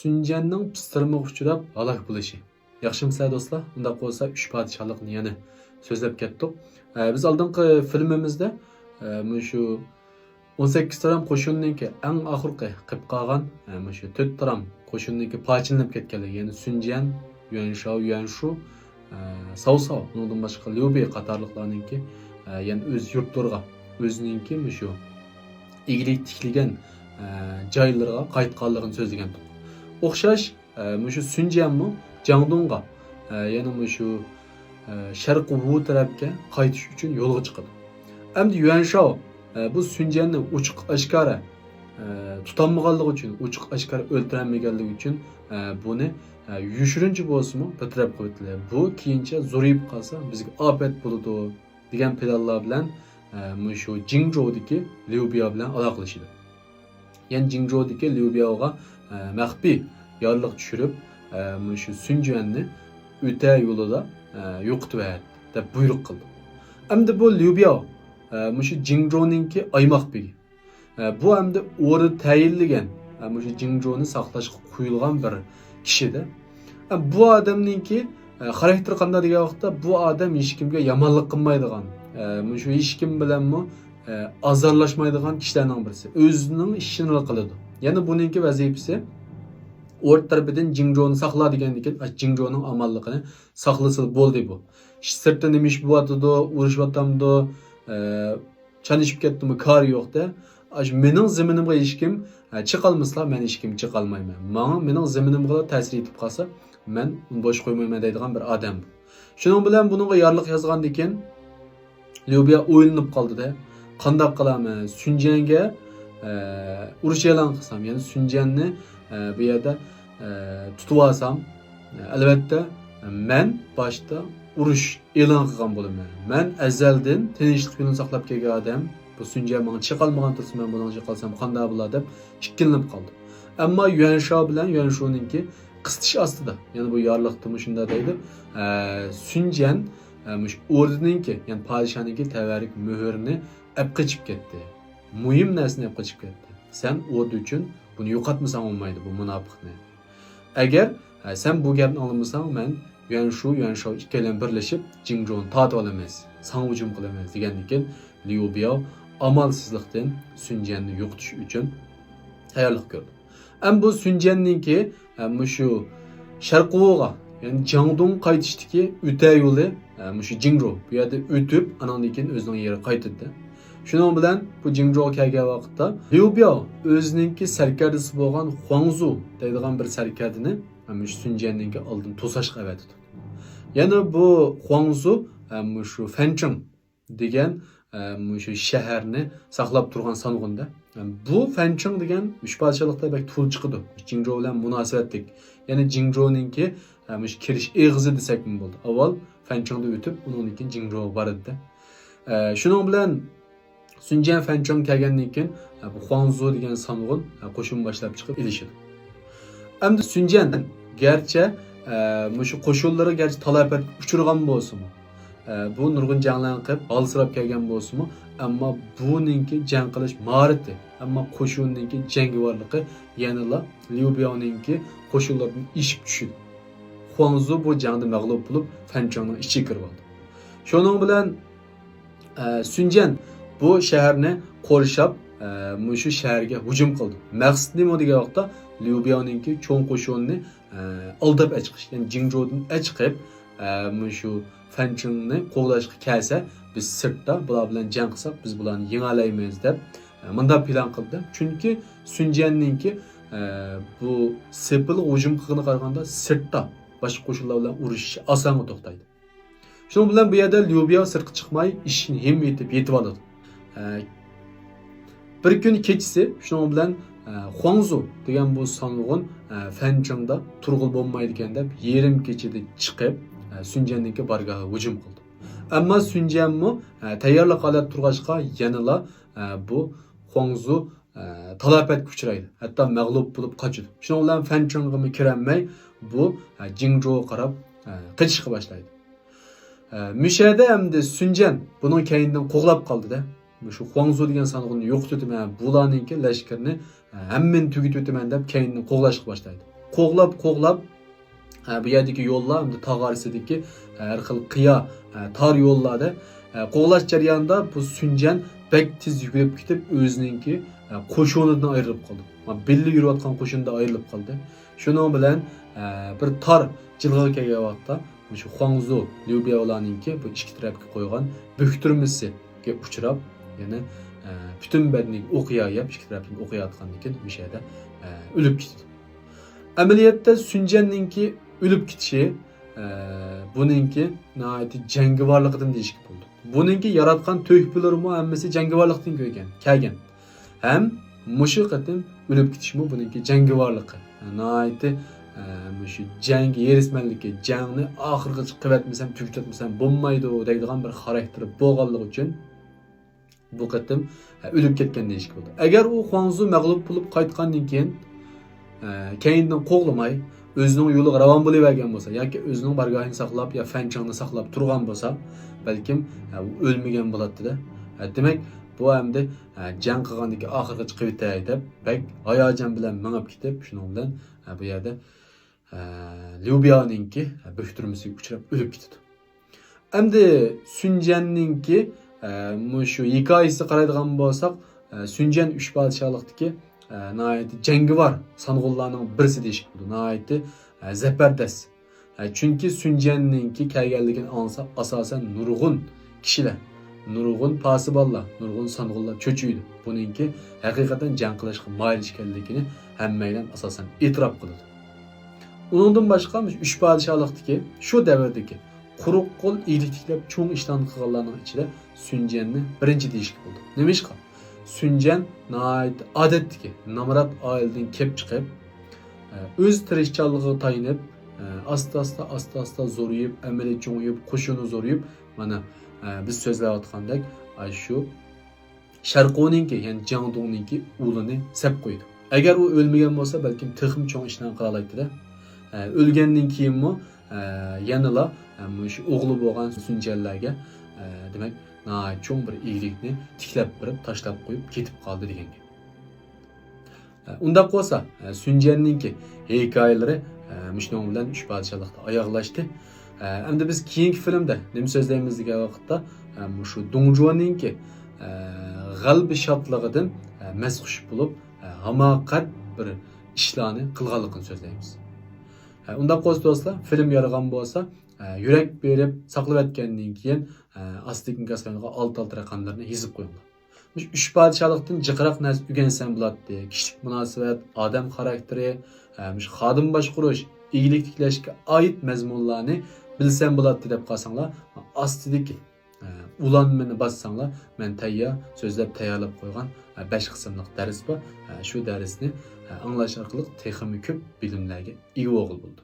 Sunjanning pistirmoq uchrab halok bo'lishi. Yaxshimisiz do'stlar? Undaq bo'lsa 3 podshohlikni yana so'zlab ketdik. Biz oldingi filmimizda shu 18 taram qo'shinniki eng oxirgi qilib qolgan shu 4 taram qo'shinniki parchalanib ketganligi, ya'ni Sunjan, Yuanshao, Yuanshu, Sao Sao, undan boshqa Liu Bei qatorliqlarningki ya'ni o'z yurtlariga, o'zininki shu igilik tikilgan joylarga qaytganligini so'zlagan. O'xshash shu Sunjanmi Jangdongga yana shu sharqiy Wu tarafga qaytish uchun yo'lga chiqadi. Endi Yuanshao bu Sunjanni ochiq oshkora tutanmaganligi uchun, ochiq oshkora o'ldirilmaganligi uchun buni yushirinchi bo'lsa-mu bitirib qo'ydilar. Bu keyincha zo'rayib qolsa bizga ofat bo'ladi degan planlar bilan shu Jingzhoudagi Liu Biao bilan aloqalashdi. Ya'ni Jingzhoudagi Liu Biaoga maxfiy yorliq tushirib shu Sunjanni o'ta yo'lida yo'qitib berdi deb buyruq qildi. Endi bu Liu Biao shu Jingzhou'ninki aymoq begi. Bu hamda o'rni tayinlagan shu Jingzhou'ni saqlashga qo'yilgan bir kishida. Bu odamninki xarakteri qanday degan vaqtda bu odam hech kimga yomonlik qilmaydigan, shu hech kim bilanmi azarlashmaydigan kishilarning birisi. O'zining ishini qiladi. Ya'ni buningki vazifasi o'rt tarafidan Jingzhou'ni saqla degandan keyin Jingzhou'ning amalligini saqlasa bo'ldi bu. Sirtda nima ish bo'lyapti, urushyapti, chanishib ketdimi, kar yo'qda. Mening ziminimga hech kim chiqolmasa, men hech kim chiqolmayman. Mening ziminimga ta'sir etib qolsa, men uni bosh qo'ymayman deydigan bir odam. Shuning bilan buningga yorliq yozgandan keyin Liu Biao o'ylanib qoldi-da. Qanday qilaman? Sunjanga urush e'lon qilsam, ya'ni Sunjanni bu yerda tutib olsam, albatta men boshda urush e'lon qilgan bo'laman. Men azaldan tinchlik yo'lini saqlab kelgan odam, bu Sunjan menga chiqolmagan tursa, men bunga chiqolsam qanday bo'ladi deb chikkinib qoldi. Ammo Yuanshao bilan Yuanshuninki qisitish ostida, ya'ni bu yorliqdimi shunda deydi. Sunjan shu o'rninki, ya'ni podshohniki tavarik muhrni olib qochib ketdi. Muhim narsani olib qochib ketdi. Sen o'rdi uchun buni yo'qotmasang olmaydi bu munofiqni. Agar sen bu gapni olmasang, men Yuanshao ikkalan birlashib Jingzhou'ni tortib olamiz, sana hujum qilamiz degandan keyin Liu Biao amalsizlikdan Sunjanni yo'qotish uchun tayyorlik ko'rdi. Ham bu Sunjanninki shu Sharqiy ya'ni Jangdong qaytishdagi o'ta yo'li shu Jingzhou. Bu yerda o'tib, andan keyin o'zining yeriga qaytdi. Shuning bilan bu Jingzhouga kelgan vaqtda Liu Biao o'zininki sarkardasi bo'lgan Huangzu deydigan bir sarkardini shu Sunjanninki oldin to'sashga avatdi. Yana bu Huangzu shu Fancheng degan shu shaharni saqlab turgan sanog'inda. Bu Fancheng degan uch podshohlikda bak tul chiqdi. Jingzhou bilan munosabatlik. Ya'ni Jingzhou'ninki shu kirish eg'izi desak bo'ldi. Avval Fanchengda o'tib, undan keyin Jingzhouga bordi. Shuning bilan Sunjan Fancheng kelgandan keyin bu Huangzu degan sanog'in qo'shin boshlab chiqib ilishdi. Endi Sunjan garchi shu qo'shinlari garchi talafot uchirgan bo'lsa-mu, bu nurg'un janglarni qilib alsirab kelgan bo'lsa-mu, ammo buninki jang qilish mahorati, ammo qo'shinninki jangovarligi yanada Liu Biao'ninki qo'shinlardan ishib tushdi. Huangzu bu jangda mag'lub bo'lib, Fanchengning ichiga kirib oldi. Shuning bilan Sunjan bu shaharni qorshab, shu shaharga hujum qildi. Maqsad nima degan vaqtda Liu Biao'ninki cho'ng qo'shinni aldab chiqish, ya'ni Jingzhou'dan chiqib, shu Fanchengni qo'g'lashga kelsa, biz sirtda bular bilan jang qilsak, biz bularni yenga olamiz deb bunday plan qildi. Chunki Sunjanninki bu sepil hujum qilgani qaraganda sirtda boshqa qo'shinlar bilan urushish osonga to'xtaydi. Shuning bilan bu yerda Liu Biao sirtga chiqmay, ishni hem yetib oladi. Bir kun kechasi shuning bilan Huangzu degan bu sanog'in Fanchengda turg'ul bo'lmaydi ekan deb yarim kechada chiqib Sunjanninki bargohiga hujum qildi. Ammo Sunjanmi tayyorlik holat turg'achqa yanala bu Huangzu talafot uchraydi. Hatto mag'lub bo'lib qochdi. Shuning bilan Fanchengga kiramay bu Jingzhouga qarab qochishga boshlaydi. Müşahede hamda Sunjan bunun keyninden qo'g'lab qoldi-da. Shu Huangzu degan sanog'ini yo'qotib o'taman, bularninki lashkarni hammen tugitib o'taman deb keyninden qo'g'lashga boshlaydi. qo'g'lab bu yerdagi yo'llar hamda tog' orasidagi har xil qiya tor yo'llarda qo'g'lash jarayonida bu Sunjan bek tez yugurib ketib o'zininki qo'shinidan ayrilib qoldi. Billi yurayotgan qo'shindan ayrilib qoldi. Shuning bilan bir tor jilg'a kelgan vaqtda shu Huangzu, Liu Biao'larninki bu ikki tarafga qo'ygan buktirmasiga uchrab, yana butun badaniga o'q yeyib, ikki tarafdan o'q yeyotgandan keyin o'sha yerda o'lib ketdi. Amaliyotda Sunjanninki o'lib ketishi buninki nihoyatda jangovarlikdan deyishga bo'ldi. Buninki yaratgan to'hpilarmi hammasi jangovarlikdan kelgan. Ham mushu qatim o'lib ketishmi buninki jangovarligi. Nihoyatda shu jang yerismanligi, jangni oxirigacha qivatmasam, tugatmasam bo'lmaydi deydigan bir xarakteri bo'lganligi uchun bu qatim o'lib ketgan deyishga bo'ldi. Agar u Huangzu mag'lub bo'lib qaytgandan keyin keyindan qo'g'lamay o'zining yo'liga ravon bo'lavergan bo'lsa yoki o'zining bargohini saqlab yo fanchangni saqlab turgan bo'lsa, balkim o'lmagan bo'lardi-da. Demak, bu hamda jang qilgandagi oxirigacha qivitay deb bak hayajon bilan mingib ketib, shuning bilan bu yerda Liu Biao'ninki buktirmasiga uchrab o'lib ketdi. Endi Sunjanninki shu hikoyasiga qaraydigan bo'lsak, Sunjan 3 podshohlikdagi nihoyatda jangovar sang'ullarning birisi deyishga bo'ladi. Nihoyatda zafardas. Chunki Sunjanninki kelganligini ansa asosan nurg'un kishilar, nurg'un pasibonlar, nurg'un sang'ullar cho'chiydi. Buninki haqiqatan jang qilishga moyil ekanligini hammalar asosan e'tirof qiladi. Uningdan boshqa 3 podshohlikdagi shu davrdagi quruq qo'l ilikliklab cho'ng ishlarni qilganlarning ichida Sunjanni birinchi deyishga bo'ldi. Nima ish qildi? Sunjan nihoyat odatdagi namrat oiladan kelib chiqib, o'z tirishchanligiga tayinib, asta-asta zo'rayib, amaliy cho'ngib, qo'shini zo'rayib, mana biz so'zlayotgandek shu Sharqo'ninki, ya'ni Jangdongninki o'g'lini sep qo'ydi. Agar u o'lmagan bo'lsa, balkim tixim cho'ng ishlarni qila oladi-da. O'lgandan keyinmi yanala shu o'g'li bo'lgan Sunjanlarga demak cho'ng bir iyilikni tiklab berib, tashlab qo'yib ketib qoldi degan gap. Undaq bo'lsa, Sunjanninki hikoyalari mushning bilan 3 podshohlikda oyoqlashdi. Endi biz keyingi filmda nima so'zlaymiz degan vaqtda shu Dongjuanninki g'albi shodligidan masxush bo'lib, hamoqat bir ishlarni qilganligini so'zlaymiz. Undaq bo'lsa do'stlar, film yaragan bo'lsa, yurak berib saqlab etgandan keyin astikin kaslarga alt raqamlarni yozib qo'yinglar. 3 podshohlikdan jiqroq narsa o'rgansan bo'ladi. Kishilik munosabat, odam xarakteri, xodim boshqarish, iyilik tiklashga oid mazmunlarni bilsan bo'ladi deb qolsanglar, astidagi ulanmani bossanglar, men so'zlab tayyorlab qo'ygan 5 qismlik dars bor. Shu darsni anglash orqali texnik ko'p bilimlarga ega bo'ldi.